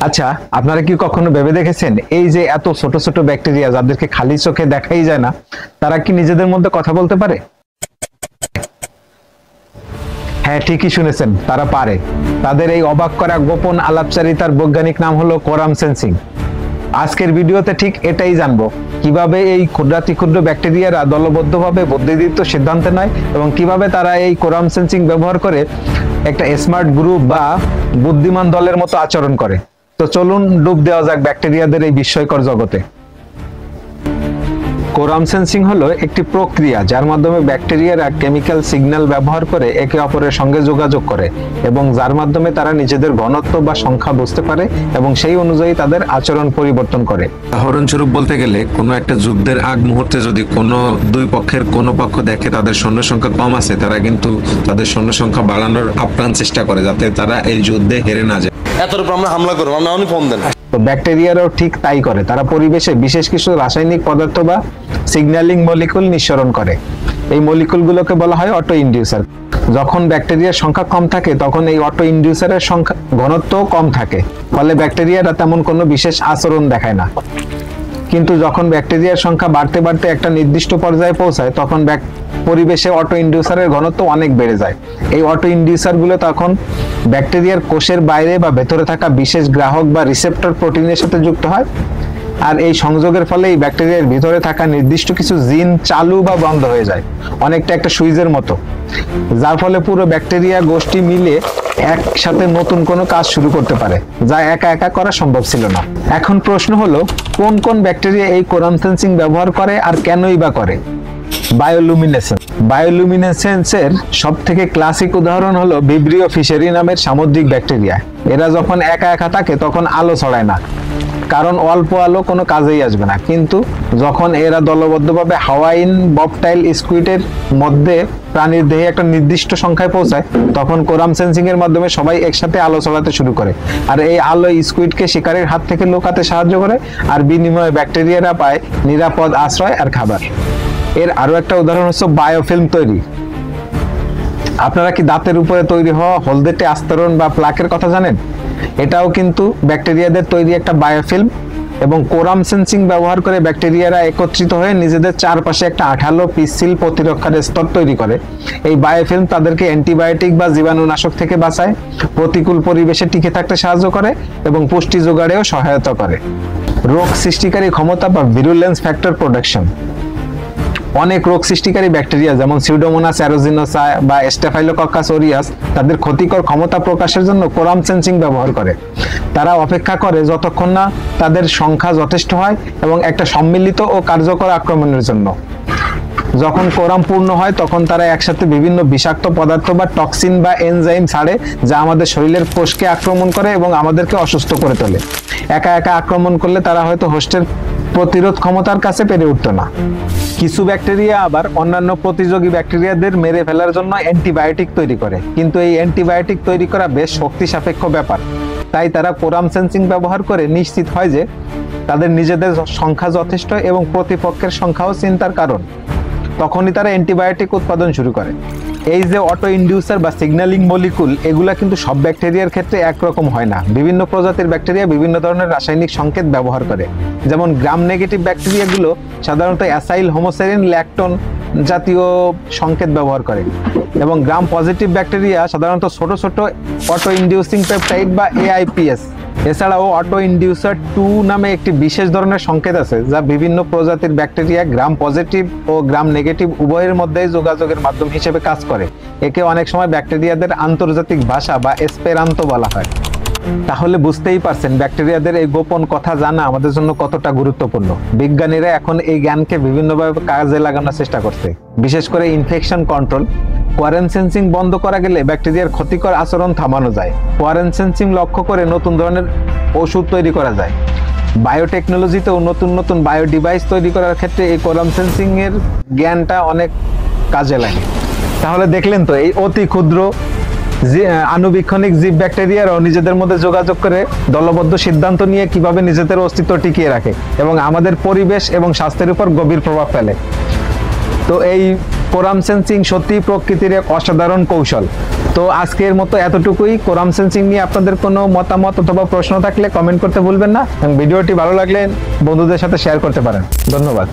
আচ্ছা, আপনারা কি কখনো ভেবে দেখেছেন এই যে এত ছোট ছোট ব্যাকটেরিয়া যাদেরকে খালি চোখে দেখাই যায় না, তারা কি নিজেদের মধ্যে কথা বলতে পারে? হ্যাঁ, ঠিকই শুনেছেন, তারা পারে। তাদের এই অবাক করা গোপন আলাপচারিতার বৈজ্ঞানিক নাম হলো কোরাম সেন্সিং। আজকের ভিডিওতে ঠিক এটাই জানবো, কিভাবে এই ক্ষুদ্রাতি ক্ষুদ্র ব্যাকটেরিয়ারা দলবদ্ধভাবে বুদ্ধিদীপ্ত সিদ্ধান্ত নেয় এবং কিভাবে তারা এই কোরাম সেন্সিং ব্যবহার করে একটা স্মার্ট গ্রুপ বা বুদ্ধিমান দলের মতো আচরণ করে। তো চলুন ডুব দেওয়া যাক ব্যাকটেরিয়াদের এই বিস্ময়কর জগতে। কোরাম সেন্সিং হলো একটি প্রক্রিয়া যার মাধ্যমে ব্যাকটেরিয়ারা কেমিক্যাল সিগন্যাল ব্যবহার করে একে অপরের সঙ্গে যোগাযোগ করে এবং যার মাধ্যমে তারা নিজেদের ঘনত্ব বা সংখ্যা বুঝতে পারে এবং সেই অনুযায়ী তাদের আচরণ পরিবর্তন করে। উদাহরণস্বরূপ বলতে গেলে কোনো একটা যুদ্ধের আগ মুহূর্তে যদি কোনো দুই পক্ষের কোনো পক্ষ দেখে তাদের সৈন্য সংখ্যা কম আছে, তারা কিন্তু তাদের সৈন্য সংখ্যা বাড়ানোর আপ্রাণ চেষ্টা করে যাতে তারা এই যুদ্ধে হেরে না যায়। এতর উপর আমরা হামলা করব, আমরা ফোন দেন। তো ব্যাকটেরিয়ারাও ঠিক তাই করে, তারা পরিবেশে বিশেষ কিছু রাসায়নিক পদার্থ বা সিগন্যালিং মলিকুল নিঃসরণ করে। এই মলিকুলগুলোকে বলা হয় অটো ইন্ডিউসার। যখন ব্যাকটেরিয়ার সংখ্যা কম থাকে তখন এই অটো ইন্ডিউসারের সংখ্যা ঘনত্বও কম থাকে, ফলে ব্যাকটেরিয়ারা তেমন কোনো বিশেষ আচরণ দেখায় না। কিন্তু যখন ব্যাকটেরিয়ার সংখ্যা বাড়তে বাড়তে একটা নির্দিষ্ট পর্যায়ে পৌঁছায় তখন পরিবেশে অটো ইন্ডিউসারের ঘনত্ব অনেক বেড়ে যায়। এই অটো ইন্ডিউসারগুলো তখন ব্যাকটেরিয়ার কোষের বাইরে বা ভেতরে থাকা বিশেষ গ্রাহক বা রিসেপ্টর প্রোটিনের সাথে যুক্ত হয়, আর এই সংযোগের ফলে এই ব্যাকটেরিয়ার ভিতরে থাকা নির্দিষ্ট কিছু জিন চালু বা বন্ধ হয়ে যায়, অনেকটা একটা সুইচের মতো, যার ফলে পুরো ব্যাকটেরিয়া গোষ্ঠী মিলে একসাথে নতুন কোনো কাজ শুরু করতে পারে, যা একা একা করা সম্ভব ছিল না। এখন প্রশ্ন হলো, কোন কোন ব্যাকটেরিয়া এই কোরাম সেন্সিং ব্যবহার করে আর কেনই বা করে? বায়োলুমিনেসেন্স। বায়োলুমিনেসেন্সের সব থেকে ক্লাসিক উদাহরণ হলো ভিব্রিও ফিশারি নামের সামুদ্রিক ব্যাকটেরিয়া। এরা যখন একা একা থাকে তখন আলো ছড়ায় না, কারণ অল্প আলো কোনো কাজেই আসবে না। কিন্তু যখন এরা দলবদ্ধভাবে হাওয়াইন ববটাইল স্কুইডের মধ্যে প্রাণীর দেহে একটা নির্দিষ্ট সংখ্যায় পৌঁছায় তখন কোরাম সেন্সিং এর মাধ্যমে সবাই একসাথে আলো ছড়াতে শুরু করে, আর এই আলো স্কুইডকে শিকারের হাত থেকে লুকাতে সাহায্য করে, আর বিনিময়ে ব্যাকটেরিয়ারা পায় নিরাপদ আশ্রয় আর খাবার। এর আরো একটা উদাহরণ হচ্ছে বায়োফিল্ম তৈরি। আপনারা কি দাঁতের উপরে তৈরি হওয়া হলদেটে আস্তরণ বা প্লাকের কথা জানেন? এটাও কিন্তু ব্যাকটেরিয়াদের তৈরি একটা বায়োফিল্ম, এবং কোরাম সেন্সিং ব্যবহার করে ব্যাকটেরিয়ারা একত্রিত হয়ে নিজেদের চারপাশে একটা আঠালো পিচ্ছিল প্রতিরক্ষার স্তর তৈরি করে। এই বায়োফিল্ম তাদেরকে অ্যান্টিবায়োটিক বা জীবাণুনাশক থেকে বাঁচায়, প্রতিকূল পরিবেশে টিকে থাকতে সাহায্য করে এবং পুষ্টি জোগাড়েও সহায়তা করে। রোগ সৃষ্টিকারী ক্ষমতা বা ভিরুলেন্স ফ্যাক্টর প্রোটেকশন। অনেক রোগ সৃষ্টিকারী ব্যাকটেরিয়া যেমন সিউডোমোনাস অ্যারোজিনোসা বা স্টেফাইলোকক্কাস অরিয়াস তাদের ক্ষতিকর ক্ষমতা প্রকাশের জন্য কোরাম সেন্সিং ব্যবহার করে। তারা অপেক্ষা করে যতক্ষণ না তাদের সংখ্যা যথেষ্ট হয় এবং একটা সম্মিলিত ও কার্যকর আক্রমণের জন্য। যখন কোরাম পূর্ণ হয় তখন তারা একসাথে বিভিন্ন বিষাক্ত পদার্থ বা টক্সিন বা এনজাইম ছাড়ে, যা আমাদের শরীরের কোষকে আক্রমণ করে এবং আমাদেরকে অসুস্থ করে তোলে। একা একা আক্রমণ করলে তারা হয়তো হোস্টের প্রতিরোধ ক্ষমতার কাছে পেরে উঠতো না। কিছু ব্যাকটেরিয়া আবার অন্যান্য প্রতিযোগী ব্যাকটেরিয়াদের মেরে ফেলার জন্য অ্যান্টিবায়োটিক তৈরি করে, কিন্তু এই অ্যান্টিবায়োটিক তৈরি করা বেশ শক্তি সাপেক্ষ ব্যাপার। তাই তারা কোরাম সেন্সিং ব্যবহার করে নিশ্চিত হয় যে তাদের নিজেদের সংখ্যা যথেষ্ট এবং প্রতিপক্ষের সংখ্যাও চিন্তার কারণ। তখনই তারা অ্যান্টিবায়োটিক উৎপাদন শুরু করে। এই যে অটো ইন্ডিউসার বা সিগন্যালিং মলিকুল, এগুলা কিন্তু সব ব্যাকটেরিয়ার ক্ষেত্রে একরকম হয় না। বিভিন্ন প্রজাতির ব্যাকটেরিয়া বিভিন্ন ধরনের রাসায়নিক সংকেত ব্যবহার করে। যেমন গ্রাম নেগেটিভ ব্যাকটেরিয়াগুলো সাধারণত অ্যাসাইল হোমোসেরিন ল্যাকটোন জাতীয় সংকেত ব্যবহার করে, এবং গ্রাম পজিটিভ ব্যাকটেরিয়া সাধারণত ছোট ছোট অটো ইন্ডিউসিং পেপটাইড বা AIPS। এছাড়াও অটো ইন্ডিউসার 2 নামে একটি বিশেষ ধরনের সংকেত আছে যা বিভিন্ন প্রজাতির ব্যাকটেরিয়া গ্রাম পজিটিভ ও গ্রাম নেগেটিভ উভয়ের মধ্যে যোগাযোগের মাধ্যম হিসেবে কাজ করে। একে অনেক সময় ব্যাকটেরিয়াদের আন্তর্জাতিক ভাষা বা এসপেরান্তো বলা হয়। তাহলে বুঝতেই পারছেন ব্যাকটেরিয়াদের এই গোপন কথা জানা আমাদের জন্য কতটা গুরুত্বপূর্ণ। বিজ্ঞানীরা এখন এই জ্ঞানকে বিভিন্নভাবে কাজে লাগানোর চেষ্টা করছে, বিশেষ করে ইনফেকশন কন্ট্রোল। কোরাম সেন্সিং বন্ধ করা গেলে ব্যাকটেরিয়ার ক্ষতিকর আচরণ থামানো যায়। কোরাম সেন্সিং লক্ষ্য করে নতুন ধরনের ওষুধ তৈরি করা যায়। বায়োটেকনোলজিতেও নতুন নতুন বায়ো ডিভাইস তৈরি করার ক্ষেত্রে এই কোরাম সেন্সিং এর জ্ঞানটা অনেক কাজে লাগে। তাহলে দেখলেন তো, এই অতি ক্ষুদ্র আণুবীক্ষণিক জীব ব্যাকটেরিয়ারাও নিজেদের মধ্যে যোগাযোগ করে দলবদ্ধ সিদ্ধান্ত নিয়ে কিভাবে নিজেদের অস্তিত্ব টিকিয়ে রাখে এবং আমাদের পরিবেশ এবং স্বাস্থ্যের উপর গভীর প্রভাব ফেলে। তো এই কোরাম সেন্সিং সত্যি প্রকৃতির এক অসাধারণ কৌশল। তো আজকের মতো এতটুকুই। কোরাম সেন্সিং নিয়ে আপনাদের কোনো মতামত অথবা প্রশ্ন থাকলে কমেন্ট করতে ভুলবেন না, এবং ভিডিওটি ভালো লাগলে বন্ধুদের সাথে শেয়ার করতে পারেন। ধন্যবাদ।